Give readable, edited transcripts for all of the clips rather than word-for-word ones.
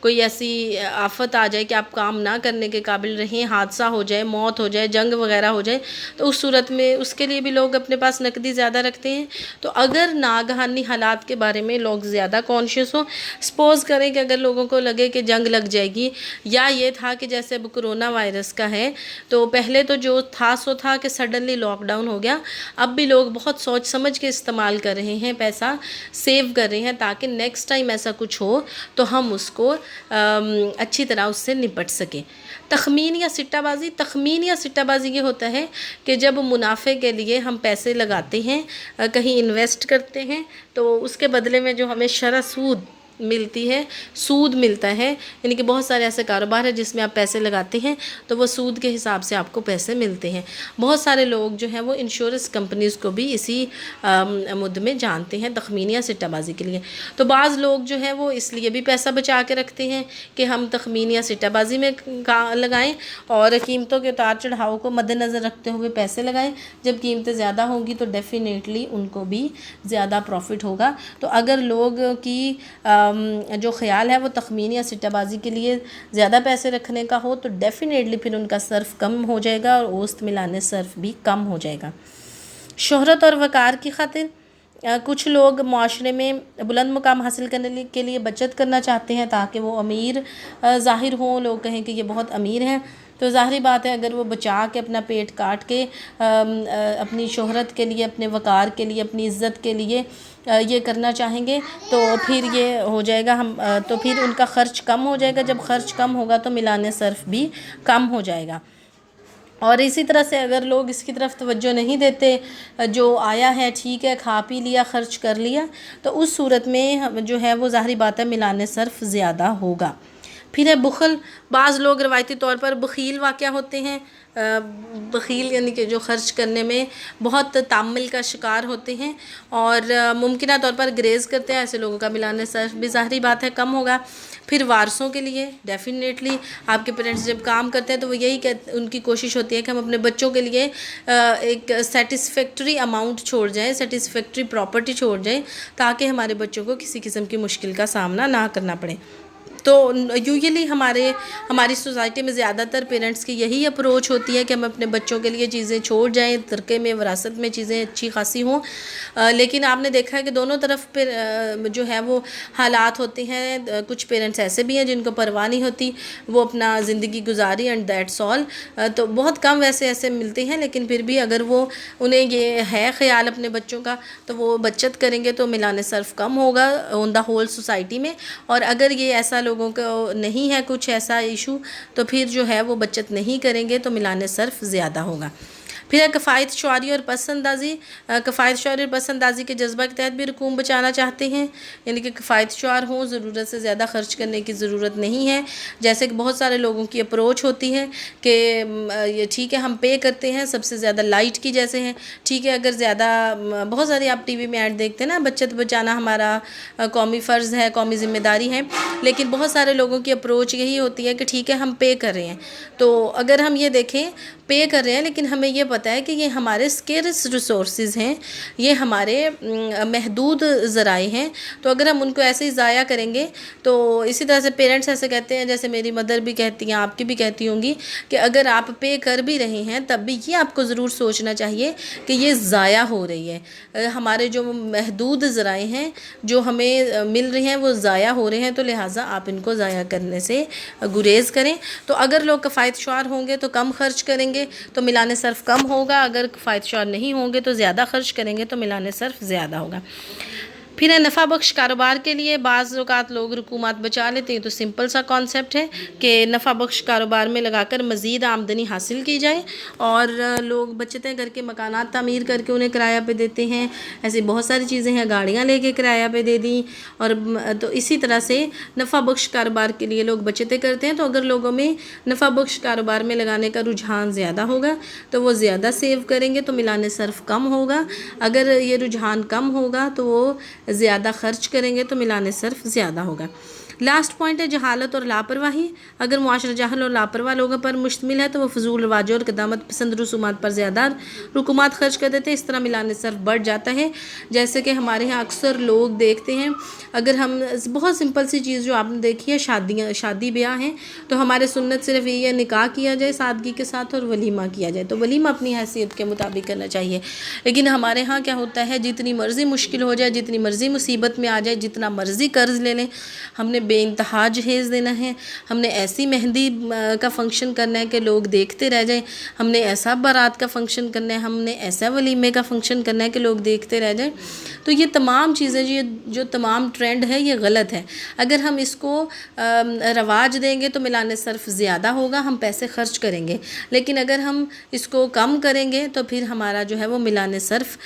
کوئی ایسی آفت آ جائے کہ آپ کام نہ کرنے کے قابل رہیں، حادثہ ہو جائے، موت ہو جائے، جنگ وغیرہ ہو جائے، تو اس صورت میں اس کے لیے بھی لوگ اپنے پاس نقدی زیادہ رکھتے ہیں۔ تو اگر ناگہانی حالات کے بارے میں لوگ زیادہ کانشیس ہوں، سپوز کریں کہ اگر لوگوں کو لگے کہ جنگ لگ جائے گی، یا یہ تھا کہ جیسے اب کرونا وائرس کا ہے، تو پہلے تو جو تھا سو تھا کہ سڈنلی لاک ڈاؤن ہو گیا، اب بھی لوگ بہت سوچ سمجھ کے استعمال کر رہے ہیں، پیسہ سیو کر رہے ہیں تاکہ نیکسٹ ٹائم ایسا کچھ ہو تو ہم اس کو اچھی طرح اس سے نپٹ سکیں۔ تخمین یا سٹہ بازی، تخمین یا سٹہ بازی یہ ہوتا ہے کہ جب منافع کے لیے ہم پیسے لگاتے ہیں، کہیں انویسٹ کرتے ہیں، تو اس کے بدلے میں جو ہمیں شرح سود ملتی ہے، سود ملتا ہے، یعنی کہ بہت سارے ایسے کاروبار ہیں جس میں آپ پیسے لگاتے ہیں تو وہ سود کے حساب سے آپ کو پیسے ملتے ہیں۔ بہت سارے لوگ جو ہیں وہ انشورنس کمپنیز کو بھی اسی مد میں جانتے ہیں، تخمین یا سٹہ بازی کے لیے۔ تو بعض لوگ جو ہیں وہ اس لیے بھی پیسہ بچا کے رکھتے ہیں کہ ہم تخمین یا سٹہ بازی میں لگائیں اور قیمتوں کے اتار چڑھاؤ کو مد نظر رکھتے ہوئے پیسے لگائیں۔ جب قیمتیں زیادہ ہوں گی تو ڈیفینیٹلی ان کو بھی زیادہ پروفٹ ہوگا۔ تو اگر لوگ کی جو خیال ہے وہ تخمین یا سٹہ بازی کے لیے زیادہ پیسے رکھنے کا ہو تو ڈیفینیٹلی پھر ان کا صرف کم ہو جائے گا اور اوسط ملانے صرف بھی کم ہو جائے گا۔ شہرت اور وقار کی خاطر کچھ لوگ معاشرے میں بلند مقام حاصل کرنے کے لیے بچت کرنا چاہتے ہیں تاکہ وہ امیر ظاہر ہوں، لوگ کہیں کہ یہ بہت امیر ہیں۔ تو ظاہری بات ہے اگر وہ بچا کے اپنا پیٹ کاٹ کے اپنی شہرت کے لیے، اپنے وقار کے لیے، اپنی عزت کے لیے یہ کرنا چاہیں گے تو پھر یہ ہو جائے گا، تو پھر ان کا خرچ کم ہو جائے گا۔ جب خرچ کم ہوگا تو ملان صرف بھی کم ہو جائے گا۔ اور اسی طرح سے اگر لوگ اس کی طرف توجہ نہیں دیتے، جو آیا ہے ٹھیک ہے، کھا پی لیا، خرچ کر لیا، تو اس صورت میں جو ہے وہ ظاہری بات ہے ملان صرف زیادہ ہوگا۔ پھر ہے بخل۔ بعض لوگ روایتی طور پر بخیل واقع ہوتے ہیں، بخیل یعنی کہ جو خرچ کرنے میں بہت تعمل کا شکار ہوتے ہیں اور ممکنہ طور پر گریز کرتے ہیں، ایسے لوگوں کا ملان صرف بھی ظاہری بات ہے کم ہوگا۔ پھر وارثوں کے لیے ڈیفینیٹلی آپ کے پیرنٹس جب کام کرتے ہیں تو وہ یہی ان کی کوشش ہوتی ہے کہ ہم اپنے بچوں کے لیے ایک سیٹسفیکٹری اماؤنٹ چھوڑ جائیں، سیٹسفیکٹری پراپرٹی چھوڑ جائیں تاکہ ہمارے بچوں کو کسی قسم کی مشکل کا سامنا نہ کرنا پڑے۔ تو یوزلی ہماری سوسائٹی میں زیادہ تر پیرنٹس کی یہی اپروچ ہوتی ہے کہ ہم اپنے بچوں کے لیے چیزیں چھوڑ جائیں، ترکے میں وراثت میں چیزیں اچھی خاصی ہوں۔ لیکن آپ نے دیکھا ہے کہ دونوں طرف پھر جو ہے وہ حالات ہوتے ہیں۔ کچھ پیرنٹس ایسے بھی ہیں جن کو پرواہ نہیں ہوتی، وہ اپنا زندگی گزاری اینڈ دیٹس آل۔ تو بہت کم ویسے ایسے ملتے ہیں، لیکن پھر بھی اگر وہ انہیں یہ ہے خیال اپنے بچوں کا تو وہ بچت کریں گے تو ملان صرف کم ہوگا آن دا ہول سوسائٹی میں۔ اور اگر یہ ایسا لوگوں کو نہیں ہے کچھ ایسا ایشو تو پھر جو ہے وہ بچت نہیں کریں گے تو ملان صرف زیادہ ہوگا۔ پھر ہے کفایت شعاری اور پس اندازی۔ کفایت شعاری اور پس اندازی کے جذبہ کے تحت بھی رقوم بچانا چاہتے ہیں، یعنی کہ کفایت شعار ہوں، ضرورت سے زیادہ خرچ کرنے کی ضرورت نہیں ہے۔ جیسے کہ بہت سارے لوگوں کی اپروچ ہوتی ہے کہ یہ ٹھیک ہے ہم پے کرتے ہیں سب سے زیادہ لائٹ کی جیسے ہیں، ٹھیک ہے اگر زیادہ بہت ساری آپ ٹی وی میں ایڈ دیکھتے ہیں نا، بچت بچانا ہمارا قومی فرض ہے، قومی ذمہ داری ہے، لیکن بہت سارے لوگوں کی اپروچ یہی ہوتی ہے کہ ٹھیک ہے ہم پے کر رہے ہیں۔ تو اگر ہم یہ دیکھیں پے کر رہے ہیں لیکن ہمیں یہ پتہ ہے کہ یہ ہمارے اسکیرس ریسورسز ہیں، یہ ہمارے محدود ذرائع ہیں، تو اگر ہم ان کو ایسے ہی ضائع کریں گے تو اسی طرح سے پیرنٹس ایسے کہتے ہیں، جیسے میری مدر بھی کہتی ہیں، آپ کی بھی کہتی ہوں گی کہ اگر آپ پے کر بھی رہے ہیں تب بھی یہ آپ کو ضرور سوچنا چاہیے کہ یہ ضائع ہو رہی ہے، ہمارے جو محدود ذرائع ہیں جو ہمیں مل رہے ہیں وہ ضائع ہو رہے ہیں، تو لہٰذا آپ ان کو ضائع کرنے سے گریز کریں۔ تو اگر لوگ کفایت شعار ہوں گے تو کم خرچ کریں گے تو ملان صرف کم ہوگا، اگر کفایت شعار نہیں ہوں گے تو زیادہ خرچ کریں گے تو ملان صرف زیادہ ہوگا۔ پھر ہے نفع بخش کاروبار کے لیے بعض اوقات لوگ رقومات بچا لیتے ہیں، تو سمپل سا کانسیپٹ ہے کہ نفع بخش کاروبار میں لگا کر مزید آمدنی حاصل کی جائے، اور لوگ بچتیں کر کے مکانات تعمیر کر کے انہیں کرایہ پہ دیتے ہیں، ایسی بہت ساری چیزیں ہیں، گاڑیاں لے کے کرایہ پہ دے دیں، اور تو اسی طرح سے نفع بخش کاروبار کے لیے لوگ بچتیں کرتے ہیں۔ تو اگر لوگوں میں نفع بخش کاروبار میں لگانے کا رجحان زیادہ ہوگا تو وہ زیادہ سیو کریں گے تو ملان صرف کم ہوگا، اگر یہ رجحان کم ہوگا تو وہ زیادہ خرچ کریں گے تو ملان صرف زیادہ ہوگا۔ لاسٹ پوائنٹ ہے جہالت اور لاپرواہی. اگر معاشرہ جاہل اور لاپرواہ لوگوں پر مشتمل ہے تو وہ فضول رواجوں اور قدامت پسند رسومات پر زیادہ رقومات خرچ کر دیتے ہیں. اس طرح میلان صرف بڑھ جاتا ہے. جیسے کہ ہمارے ہاں اکثر لوگ دیکھتے ہیں، اگر ہم بہت سمپل سی چیز جو آپ نے دیکھی ہے، شادی بیاہ ہیں تو ہمارے سنت صرف یہی ہے نکاح کیا جائے سادگی کے ساتھ اور ولیمہ کیا جائے. تو ولیمہ اپنی حیثیت کے مطابق کرنا چاہیے. لیکن ہمارے ہاں کیا ہوتا ہے، جتنی مرضی مشکل ہو جائے، جتنی مرضی مصیبت میں آ جائے، جتنا مرضی قرض لے لیں، ہم نے بے انتہا جہیز دینا ہے، ہم نے ایسی مہندی کا فنکشن کرنا ہے کہ لوگ دیکھتے رہ جائیں، ہم نے ایسا بارات کا فنکشن کرنا ہے، ہم نے ایسا ولیمے کا فنکشن کرنا ہے کہ لوگ دیکھتے رہ جائیں. تو یہ تمام چیزیں جو تمام ٹرینڈ ہے یہ غلط ہے. اگر ہم اس کو رواج دیں گے تو میلان صرف زیادہ ہوگا، ہم پیسے خرچ کریں گے. لیکن اگر ہم اس کو کم کریں گے تو پھر ہمارا جو ہے وہ میلان صرف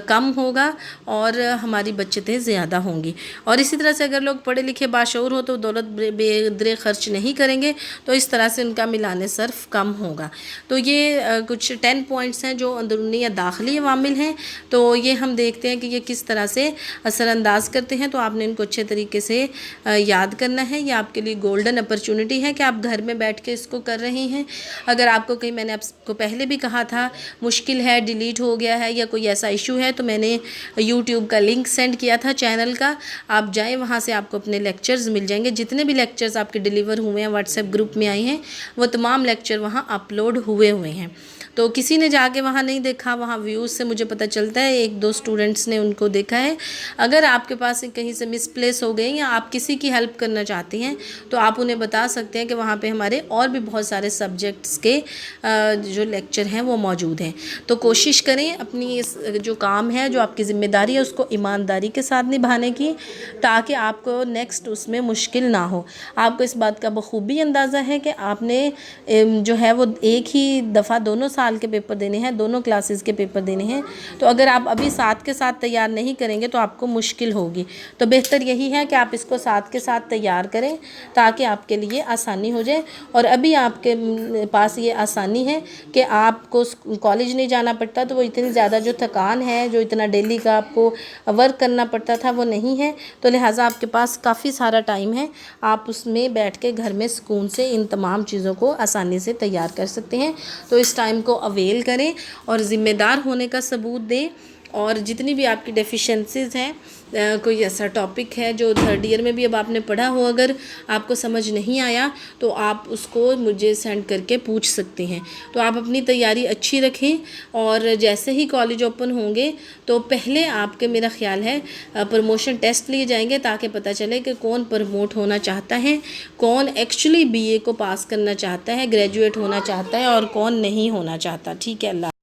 کم ہوگا اور ہماری بچتیں زیادہ ہوں گی. اور اسی طرح سے اگر لوگ پڑھے لکھے باشعور ہو تو دولت بے قدرے خرچ نہیں کریں گے، تو اس طرح سے ان کا میلان صرف کم ہوگا. تو یہ کچھ 10 پوائنٹس ہیں جو اندرونی یا داخلی عوامل ہیں. تو یہ ہم دیکھتے ہیں کہ یہ کس طرح سے اثر انداز کرتے ہیں. تو آپ نے ان کو اچھے طریقے سے یاد کرنا ہے. یہ آپ کے لیے گولڈن اپرچونٹی ہے کہ آپ گھر میں بیٹھ کے اس کو کر رہی ہیں. اگر آپ کو کہیں، میں نے آپ کو پہلے بھی کہا تھا، مشکل ہے، ڈیلیٹ ہو گیا ہے یا کوئی ایسا ایشو ہے، تو میں نے یوٹیوب کا لنک سینڈ کیا تھا چینل کا، آپ جائیں وہاں سے آپ کو اپنے لیکچرز مل جائیں گے. جتنے بھی لیکچرز آپ کے ڈیلیور ہوئے ہیں واٹس ایپ گروپ میں آئے ہیں، وہ تمام لیکچر وہاں اپلوڈ ہوئے ہیں. تو کسی نے جا کے وہاں نہیں دیکھا، وہاں ویوز سے مجھے پتہ چلتا ہے 1-2 اسٹوڈنٹس نے ان کو دیکھا ہے. اگر آپ کے پاس کہیں سے مس پلیس ہو گئے یا آپ کسی کی ہیلپ کرنا چاہتی ہیں تو آپ انہیں بتا سکتے ہیں کہ وہاں پہ ہمارے اور بھی بہت سارے سبجیکٹس کے جو لیکچر ہیں وہ موجود ہیں. تو کوشش کریں اپنی اس جو کام ہے، جو آپ کی ذمہ داری ہے، اس کو ایمانداری کے ساتھ نبھانے کی، تاکہ آپ کو نیکسٹ اس میں مشکل نہ ہو. آپ کو اس بات کا بخوبی اندازہ ہے کہ آپ نے جو ہے وہ ایک ہی دفعہ دونوں سال کے پیپر دینے ہیں، دونوں کلاسز کے پیپر دینے ہیں. تو اگر آپ ابھی ساتھ کے ساتھ تیار نہیں کریں گے تو آپ کو مشکل ہوگی. تو بہتر یہی ہے کہ آپ اس کو ساتھ کے ساتھ تیار کریں تاکہ آپ کے لیے آسانی ہو جائے. اور ابھی آپ کے پاس یہ آسانی ہے کہ آپ کو کالج نہیں جانا پڑتا، تو وہ اتنی زیادہ جو تھکان ہے، جو اتنا ڈیلی کا آپ کو ورک کرنا پڑتا تھا، وہ نہیں ہے. تو لہٰذا آپ کے پاس کافی سارا ٹائم ہے، آپ اس میں بیٹھ کے گھر میں سکون سے ان تمام چیزوں کو آسانی سے تیار کر سکتے ہیں. تو اس ٹائم کو اویل کریں اور ذمہ دار ہونے کا ثبوت دیں. اور جتنی بھی آپ کی ڈیفیشنسیز ہیں، کوئی ایسا ٹاپک ہے جو 3rd ایئر میں بھی اب آپ نے پڑھا ہو، اگر آپ کو سمجھ نہیں آیا تو آپ اس کو مجھے سینڈ کر کے پوچھ سکتے ہیں. تو آپ اپنی تیاری اچھی رکھیں، اور جیسے ہی کالج اوپن ہوں گے تو پہلے آپ کے، میرا خیال ہے، پروموشن ٹیسٹ لیے جائیں گے تاکہ پتہ چلے کہ کون پروموٹ ہونا چاہتا ہے، کون ایکچولی BA کو پاس کرنا چاہتا ہے، گریجویٹ ہونا چاہتا ہے، اور کون نہیں ہونا چاہتا. ٹھیک ہے، اللہ